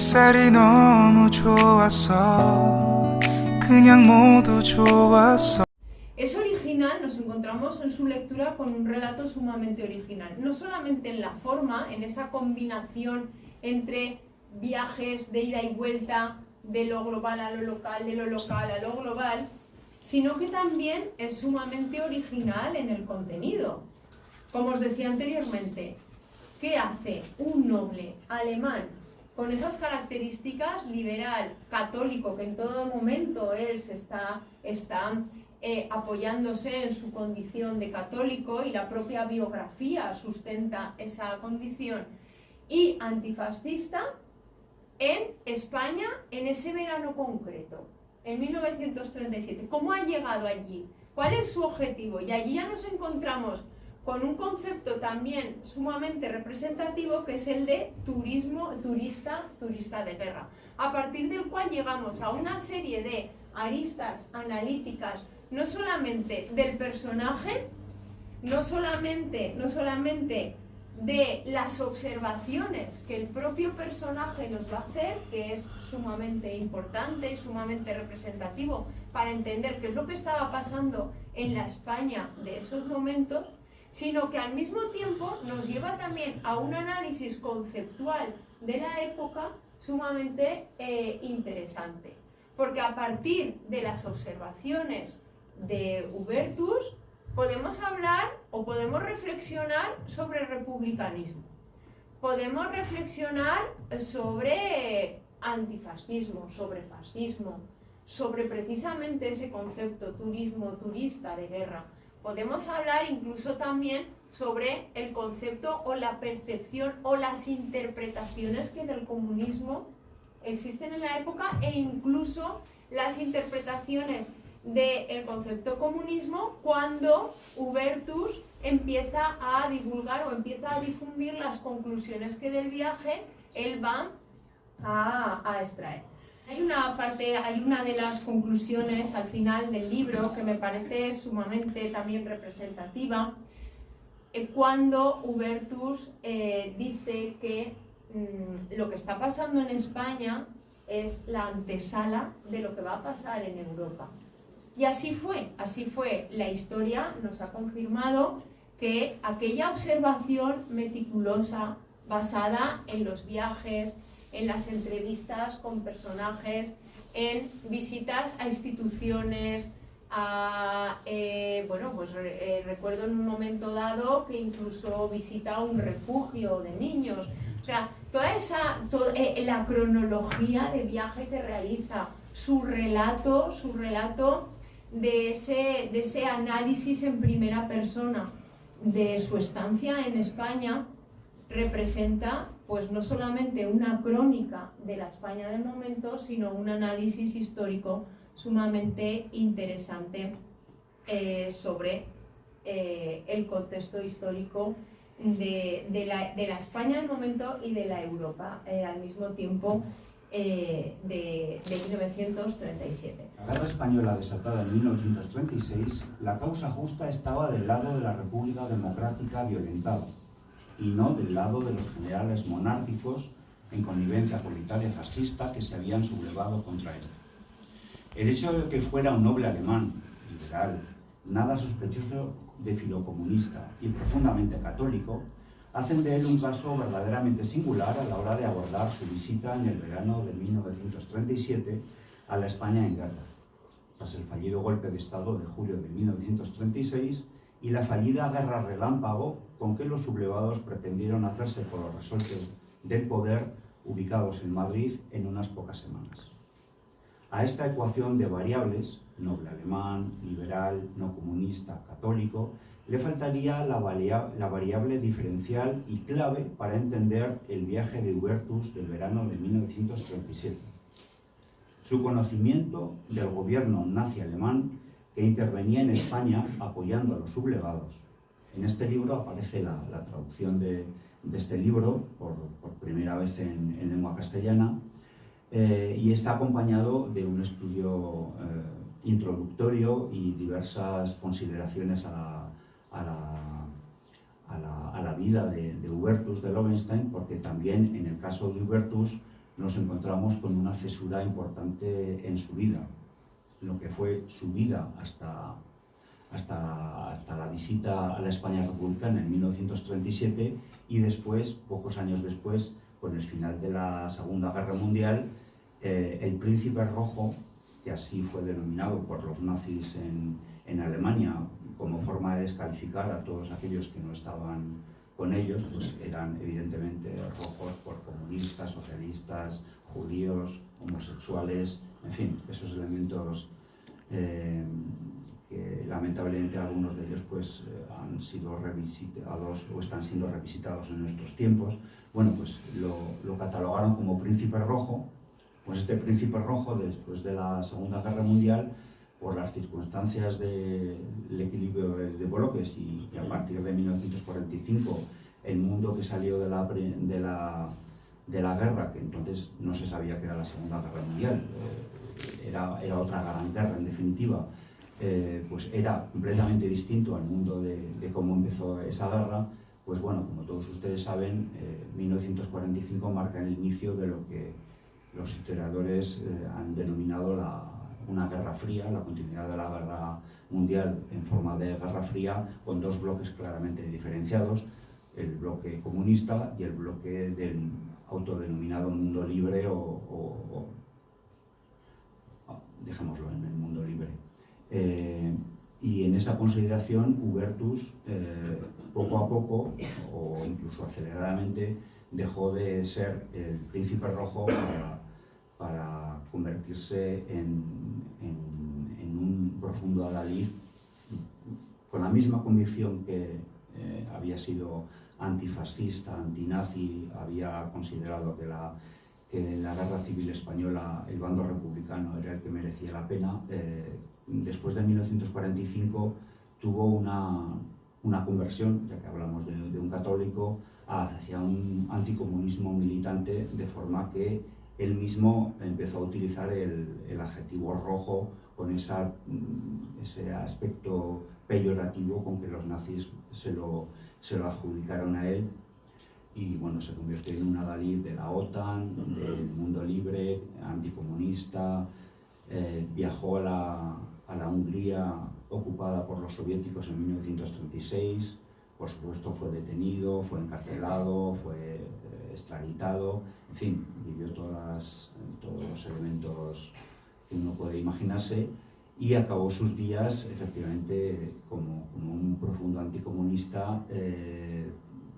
햇살이 너무 좋았어. 그냥 모두 좋았어. Es original, nos encontramos en su lectura con un relato sumamente original, no solamente en la forma, en esa combinación entre viajes de ida y vuelta, de lo global a lo local, de lo local a lo global, sino que también es sumamente original en el contenido. Como os decía anteriormente, ¿qué hace un noble alemán con esas características liberal, católico, que en todo momento él se está apoyándose en su condición de católico y la propia biografía sustenta esa condición, y antifascista en España en ese verano concreto, en 1937? ¿Cómo ha llegado allí? ¿Cuál es su objetivo? Y allí ya nos encontramos con un concepto también sumamente representativo, que es el de turista de guerra, a partir del cual llegamos a una serie de aristas analíticas, no solamente del personaje, no solamente de las observaciones que el propio personaje nos va a hacer, que es sumamente importante y sumamente representativo para entender qué es lo que estaba pasando en la España de esos momentos, sino que al mismo tiempo nos lleva también a un análisis conceptual de la época sumamente interesante. Porque a partir de las observaciones de Hubertus podemos hablar o podemos reflexionar sobre republicanismo, podemos reflexionar sobre antifascismo, sobre fascismo, sobre precisamente ese concepto turista de guerra. Podemos hablar incluso también sobre el concepto o la percepción o las interpretaciones que del comunismo existen en la época, e incluso las interpretaciones del concepto comunismo cuando Hubertus empieza a divulgar o empieza a difundir las conclusiones que del viaje él va a extraer. Hay una de las conclusiones al final del libro que me parece sumamente también representativa, cuando Hubertus dice que lo que está pasando en España es la antesala de lo que va a pasar en Europa. Y así fue. La historia nos ha confirmado que aquella observación meticulosa, basada en los viajes, en las entrevistas con personajes, en visitas a instituciones, recuerdo en un momento dado que incluso visita un refugio de niños. O sea, la cronología de viaje que realiza, su relato de ese análisis en primera persona de su estancia en España, representa pues no solamente una crónica de la España del momento, sino un análisis histórico sumamente interesante sobre el contexto histórico de la España del momento y de la Europa al mismo tiempo de 1937. La guerra española desatada en 1936, la causa justa estaba del lado de la República Democrática violentada, y no del lado de los generales monárquicos en connivencia con la Italia fascista que se habían sublevado contra él. El hecho de que fuera un noble alemán, liberal, nada sospechoso de filocomunista y profundamente católico, hacen de él un caso verdaderamente singular a la hora de abordar su visita en el verano de 1937 a la España en guerra, tras el fallido golpe de Estado de julio de 1936 y la fallida guerra relámpago con que los sublevados pretendieron hacerse con los resortes del poder ubicados en Madrid en unas pocas semanas. A esta ecuación de variables, noble alemán, liberal, no comunista, católico, le faltaría la variable diferencial y clave para entender el viaje de Hubertus del verano de 1937. Su conocimiento del gobierno nazi alemán que intervenía en España apoyando a los sublevados. En este libro aparece la traducción de este libro por primera vez en lengua castellana, y está acompañado de un estudio introductorio y diversas consideraciones a la vida de Hubertus de Lowenstein, porque también en el caso de Hubertus nos encontramos con una cesura importante en su vida, lo que fue su vida hasta la visita a la España republicana en 1937 y después, pocos años después, con el final de la Segunda Guerra Mundial, el Príncipe Rojo, que así fue denominado por los nazis en Alemania, como forma de descalificar a todos aquellos que no estaban con ellos, pues eran evidentemente rojos por comunistas, socialistas, judíos, homosexuales, en fin, esos elementos que lamentablemente algunos de ellos pues han sido revisitados o están siendo revisitados en nuestros tiempos. Bueno, pues lo catalogaron como Príncipe Rojo. Pues este Príncipe Rojo, después de la Segunda Guerra Mundial, por las circunstancias del equilibrio de bloques y a partir de 1945, el mundo que salió de la guerra, que entonces no se sabía que era la Segunda Guerra Mundial, era otra gran guerra en definitiva, pues era completamente distinto al mundo de cómo empezó esa guerra. Pues bueno, como todos ustedes saben, 1945 marca el inicio de lo que los historiadores han denominado una guerra fría, la continuidad de la guerra mundial en forma de guerra fría, con dos bloques claramente diferenciados, el bloque comunista y el bloque del autodenominado mundo libre dejémoslo en el mundo libre. Y en esa consideración, Hubertus, poco a poco, o incluso aceleradamente, dejó de ser el Príncipe Rojo para convertirse en un profundo adalid, con la misma convicción que había sido antifascista, antinazi, había considerado que en la guerra civil española el bando republicano era el que merecía la pena. Después de 1945 tuvo una conversión, ya que hablamos de un católico, hacia un anticomunismo militante, de forma que él mismo empezó a utilizar el adjetivo rojo con ese aspecto peyorativo con que los nazis se lo adjudicaron a él. Y bueno, se convirtió en un adalid de la OTAN, del mundo libre, anticomunista. Viajó a la Hungría ocupada por los soviéticos en 1936. Por supuesto fue detenido, fue encarcelado, fue extraditado, en fin, vivió todos los elementos que uno puede imaginarse y acabó sus días efectivamente como un profundo anticomunista,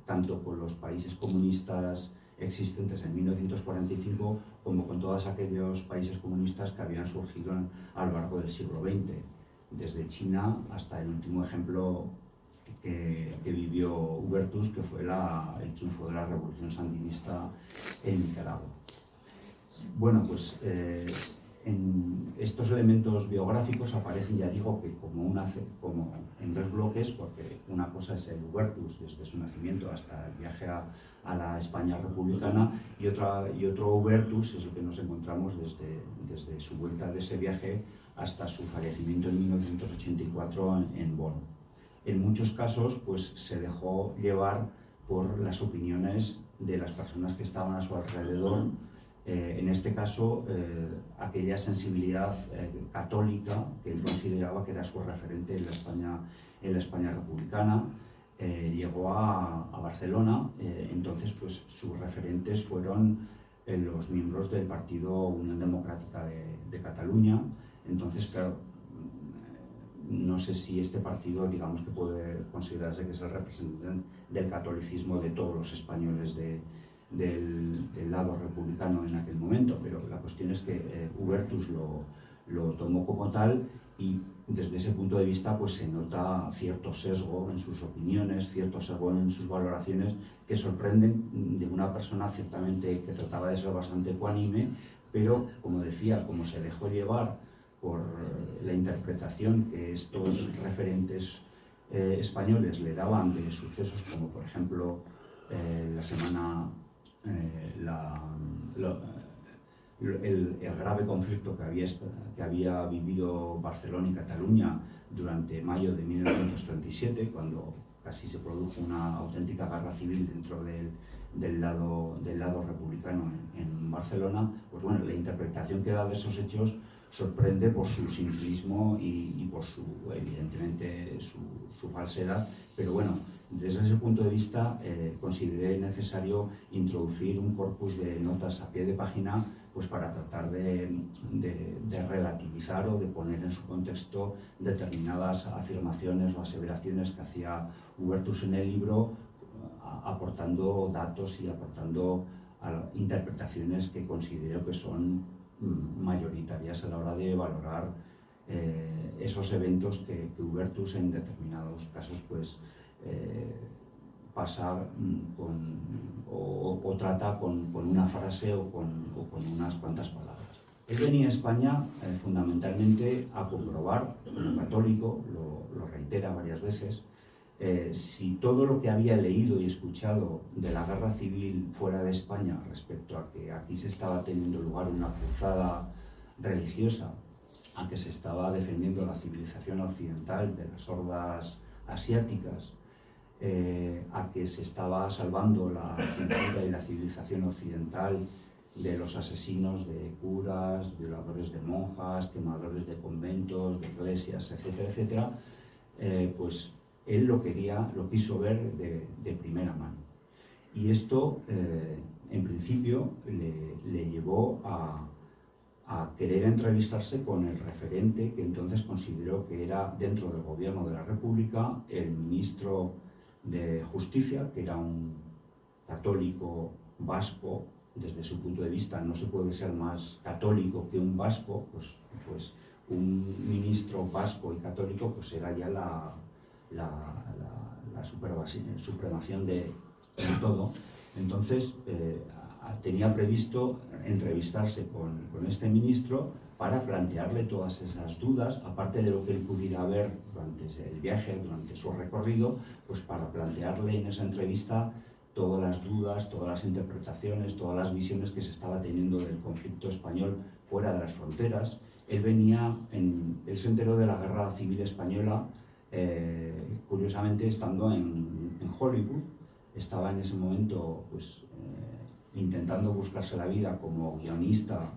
tanto con los países comunistas existentes en 1945 como con todos aquellos países comunistas que habían surgido a lo largo del siglo XX, desde China hasta el último ejemplo que vivió Hubertus, que fue el triunfo de la revolución sandinista en Nicaragua. Bueno, pues en estos elementos biográficos aparecen, ya digo, que como en dos bloques, porque una cosa es el Hubertus desde su nacimiento hasta el viaje a la España republicana, y otro Hubertus es el que nos encontramos desde su vuelta de ese viaje hasta su fallecimiento en 1984 en Bonn. En muchos casos pues, se dejó llevar por las opiniones de las personas que estaban a su alrededor, en este caso aquella sensibilidad católica que él consideraba que era su referente en la España republicana. Llegó a Barcelona, entonces pues, sus referentes fueron los miembros del Partido Unión Democrática de Cataluña. Entonces, claro, no sé si este partido, digamos que puede considerarse que es el representante del catolicismo de todos los españoles del lado republicano en aquel momento, pero la cuestión es que Hubertus lo tomó como tal y desde ese punto de vista pues se nota cierto sesgo en sus opiniones, cierto sesgo en sus valoraciones que sorprenden de una persona ciertamente que trataba de ser bastante ecuánime, pero como decía, como se dejó llevar por la interpretación que estos referentes españoles le daban de sucesos como por ejemplo el grave conflicto que había vivido Barcelona y Cataluña durante mayo de 1937, cuando casi se produjo una auténtica guerra civil dentro del lado republicano en Barcelona, pues bueno, la interpretación que da de esos hechos sorprende por su simplismo y por su, evidentemente, su falsedad, pero bueno, desde ese punto de vista consideré necesario introducir un corpus de notas a pie de página pues para tratar de relativizar o de poner en su contexto determinadas afirmaciones o aseveraciones que hacía Hubertus en el libro, aportando datos y aportando interpretaciones que considero que son mayoritarias a la hora de valorar esos eventos que Hubertus en determinados casos pues pasa o trata con una frase o con unas cuantas palabras. Él venía a España fundamentalmente a comprobar, como católico, lo reitera varias veces, si todo lo que había leído y escuchado de la guerra civil fuera de España respecto a que aquí se estaba teniendo lugar una cruzada religiosa, a que se estaba defendiendo la civilización occidental de las hordas asiáticas, a que se estaba salvando la cultura y la civilización occidental de los asesinos de curas, violadores de monjas, quemadores de conventos, de iglesias, etcétera, etcétera, pues él lo quiso ver de primera mano. Y esto, en principio, le llevó a querer entrevistarse con el referente que entonces consideró que era, dentro del gobierno de la República, el ministro de Justicia, que era un católico vasco. Desde su punto de vista no se puede ser más católico que un vasco, pues un ministro vasco y católico pues era ya la supremación de todo. Entonces tenía previsto entrevistarse con este ministro para plantearle todas esas dudas, aparte de lo que él pudiera ver durante el viaje, durante su recorrido, pues para plantearle en esa entrevista todas las dudas, todas las interpretaciones, todas las visiones que se estaba teniendo del conflicto español fuera de las fronteras. Él se enteró de la Guerra Civil Española, curiosamente estando en Hollywood. Estaba en ese momento pues, intentando buscarse la vida como guionista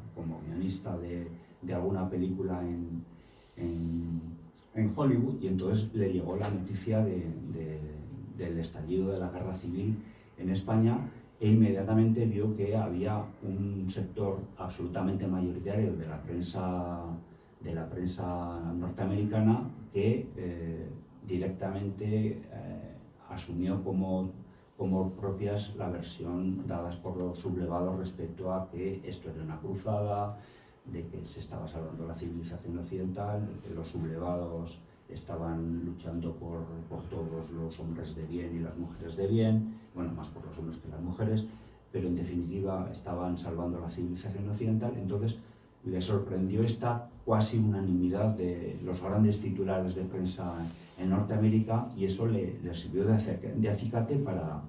de alguna película en Hollywood, y entonces le llegó la noticia del estallido de la Guerra Civil en España, e inmediatamente vio que había un sector absolutamente mayoritario de la prensa norteamericana que directamente asumió como propias la versión dadas por los sublevados respecto a que esto era una cruzada, de que se estaba salvando la civilización occidental, de que los sublevados estaban luchando por todos los hombres de bien y las mujeres de bien, bueno, más por los hombres que las mujeres, pero en definitiva estaban salvando la civilización occidental. Entonces le sorprendió esta cuasi unanimidad de los grandes titulares de prensa en Norteamérica, y eso le sirvió de acicate para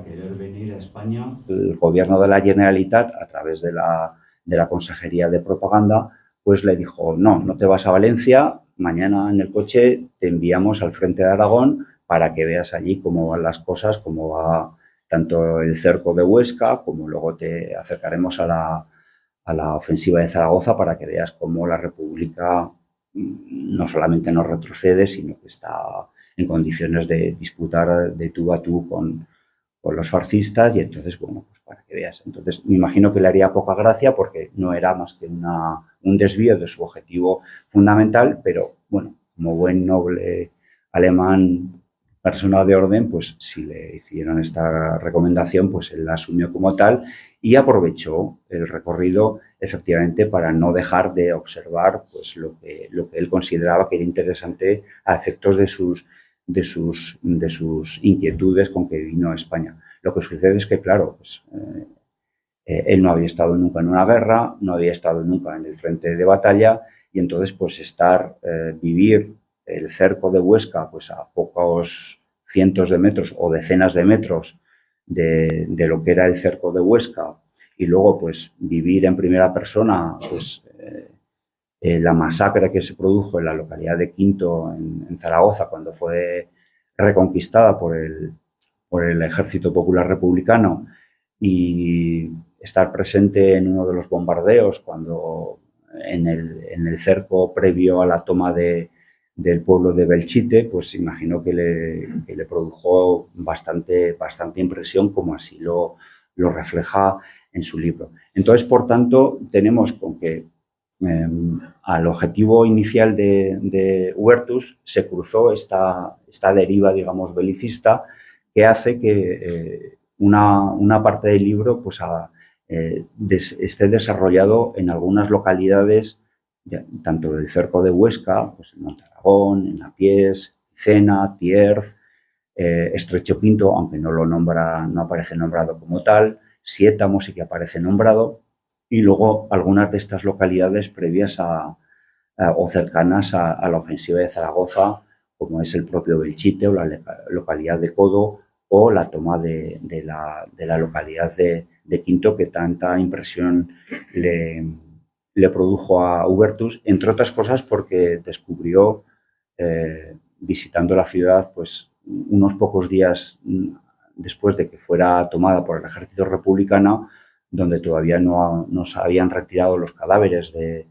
querer venir a España. El gobierno de la Generalitat, a través de la Consejería de Propaganda, pues le dijo: no te vas a Valencia, mañana en el coche te enviamos al frente de Aragón para que veas allí cómo van las cosas, cómo va tanto el cerco de Huesca, como luego te acercaremos a la ofensiva de Zaragoza para que veas cómo la República no solamente no retrocede, sino que está en condiciones de disputar de tú a tú con los fascistas. Y entonces, bueno, pues para que veas. Entonces, me imagino que le haría poca gracia porque no era más que un desvío de su objetivo fundamental, pero bueno, como buen noble alemán, persona de orden, pues si le hicieron esta recomendación, pues él la asumió como tal y aprovechó el recorrido efectivamente para no dejar de observar pues lo que él consideraba que era interesante a efectos de sus inquietudes con que vino a España. Lo que sucede es que, claro, pues, él no había estado nunca en una guerra, no había estado nunca en el frente de batalla, y entonces pues vivir el cerco de Huesca pues a pocos cientos de metros o decenas de metros de lo que era el cerco de Huesca, y luego pues vivir en primera persona pues la masacre que se produjo en la localidad de Quinto, en Zaragoza, cuando fue reconquistada por el Ejército Popular Republicano, y estar presente en uno de los bombardeos cuando en el cerco previo a la toma del pueblo de Belchite, pues imagino que le produjo bastante impresión, como así lo refleja en su libro. Entonces, por tanto, tenemos con que al objetivo inicial de Huertus se cruzó esta deriva, digamos, belicista, que hace que una parte del libro pues, esté desarrollado en algunas localidades, tanto del cerco de Huesca, pues en Montaragón, en Napiés, Cena, Tierz, Estrecho Quinto, aunque no aparece nombrado como tal, Siétamo sí que aparece nombrado, y luego algunas de estas localidades previas o cercanas a la ofensiva de Zaragoza, como es el propio Belchite o la localidad de Codo, o la toma de la localidad de Quinto, que tanta impresión le produjo a Hubertus, entre otras cosas porque descubrió, visitando la ciudad, pues unos pocos días después de que fuera tomada por el ejército republicano, donde todavía no se habían retirado los cadáveres de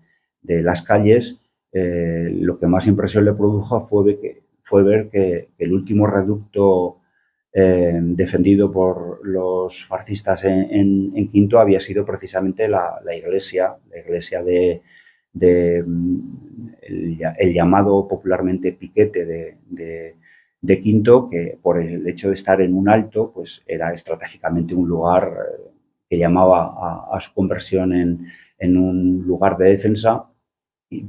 las calles, lo que más impresión le produjo fue ver que el último reducto defendido por los fascistas en Quinto había sido precisamente la iglesia el llamado popularmente piquete de Quinto, que por el hecho de estar en un alto, pues era estratégicamente un lugar que llamaba a su conversión en un lugar de defensa,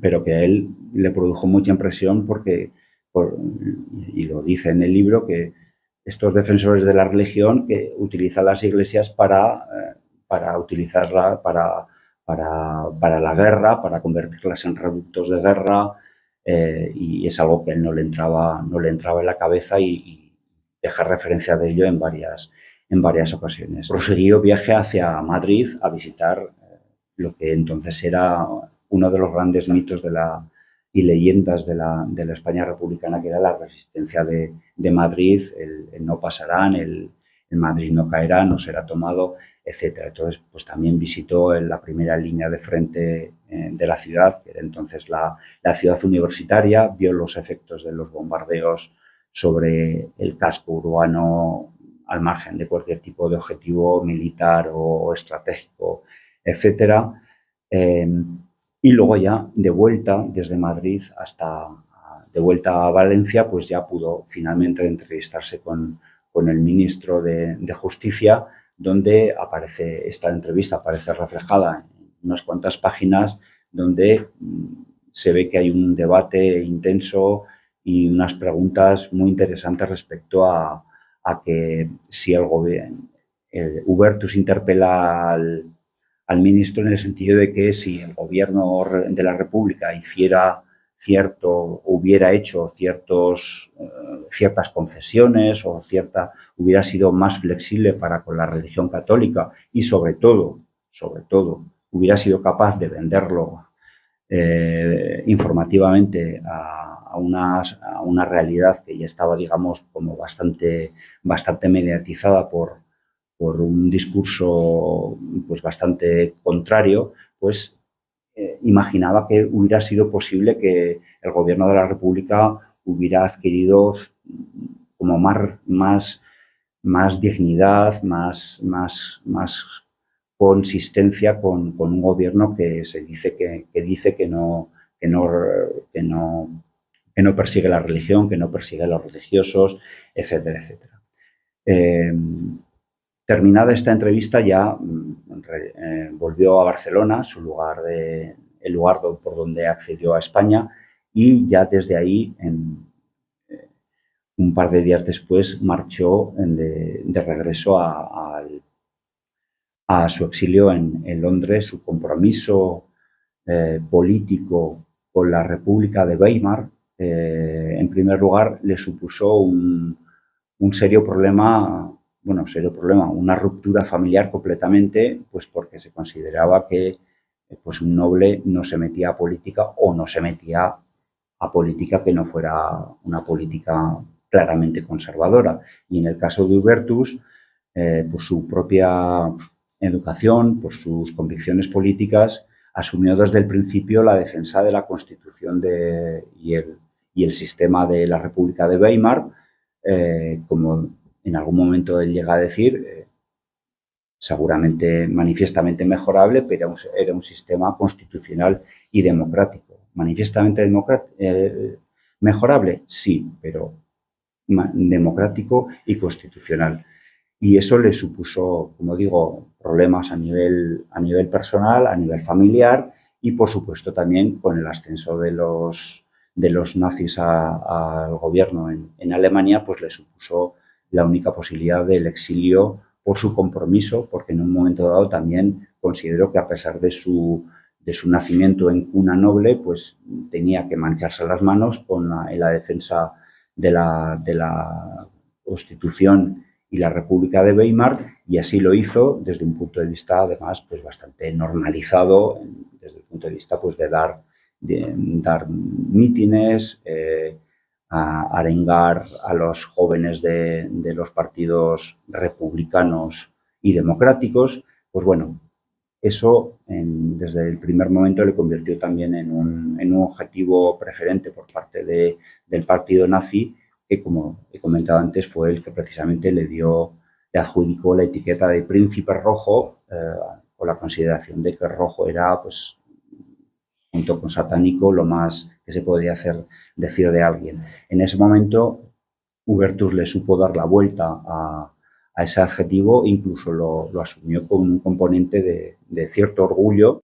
pero que a él le produjo mucha impresión porque, y lo dice en el libro, que estos defensores de la religión que utilizan las iglesias para utilizarla para la guerra, para convertirlas en reductos de guerra, y es algo que él no le entraba en la cabeza, y deja referencia de ello en varias ocasiones. Prosiguió viaje hacia Madrid a visitar lo que entonces era uno de los grandes mitos y leyendas de la España republicana, que era la resistencia de Madrid, el no pasarán, el Madrid no caerá, no será tomado, etc. Entonces, pues también visitó en la primera línea de frente de la ciudad, que era entonces la ciudad universitaria, vio los efectos de los bombardeos sobre el casco urbano al margen de cualquier tipo de objetivo militar o estratégico, etc. Y luego ya de vuelta desde Madrid de vuelta a Valencia, pues ya pudo finalmente entrevistarse con el ministro de Justicia, donde esta entrevista aparece reflejada en unas cuantas páginas, donde se ve que hay un debate intenso y unas preguntas muy interesantes respecto a que si el gobierno, Hubertus interpela al ministro en el sentido de que si el gobierno de la República hubiera hecho ciertas concesiones o hubiera sido más flexible para con la religión católica, y sobre todo, hubiera sido capaz de venderlo informativamente a una realidad que ya estaba, digamos, como bastante mediatizada por un discurso pues bastante contrario, pues imaginaba que hubiera sido posible que el gobierno de la República hubiera adquirido como más dignidad, más consistencia con un gobierno que dice que no persigue la religión, que no persigue a los religiosos, etcétera, etcétera. Terminada esta entrevista, ya volvió a Barcelona, el lugar por donde accedió a España, y ya desde ahí, un par de días después, marchó de regreso a su exilio en Londres. Su compromiso político con la República de Weimar, en primer lugar, le supuso un serio problema, una ruptura familiar completamente, pues porque se consideraba que pues un noble no se metía a política, o no se metía a política que no fuera una política claramente conservadora. Y en el caso de Hubertus, pues su propia educación, por sus convicciones políticas, asumió desde el principio la defensa de la Constitución y el sistema de la República de Weimar, como en algún momento él llega a decir, seguramente manifiestamente mejorable, pero era un sistema constitucional y democrático. Manifiestamente mejorable, sí, pero democrático y constitucional. Y eso le supuso, como digo, problemas a nivel personal, a nivel familiar y, por supuesto, también con el ascenso de los nazis al gobierno en Alemania, pues le supuso la única posibilidad del exilio por su compromiso, porque en un momento dado también consideró que, a pesar de su nacimiento en cuna noble, pues tenía que mancharse las manos en la defensa de la Constitución y la República de Weimar, y así lo hizo desde un punto de vista, además, pues bastante normalizado, desde el punto de vista pues de dar mítines, a arengar a los jóvenes de los partidos republicanos y democráticos. Pues bueno, eso desde el primer momento le convirtió también en un objetivo preferente por parte del partido nazi, que, como he comentado antes, fue el que precisamente le adjudicó la etiqueta de príncipe rojo, con la consideración de que rojo era, pues, junto con satánico, lo más que se podría decir de alguien. En ese momento, Hubertus le supo dar la vuelta a ese adjetivo, incluso lo asumió con un componente de cierto orgullo,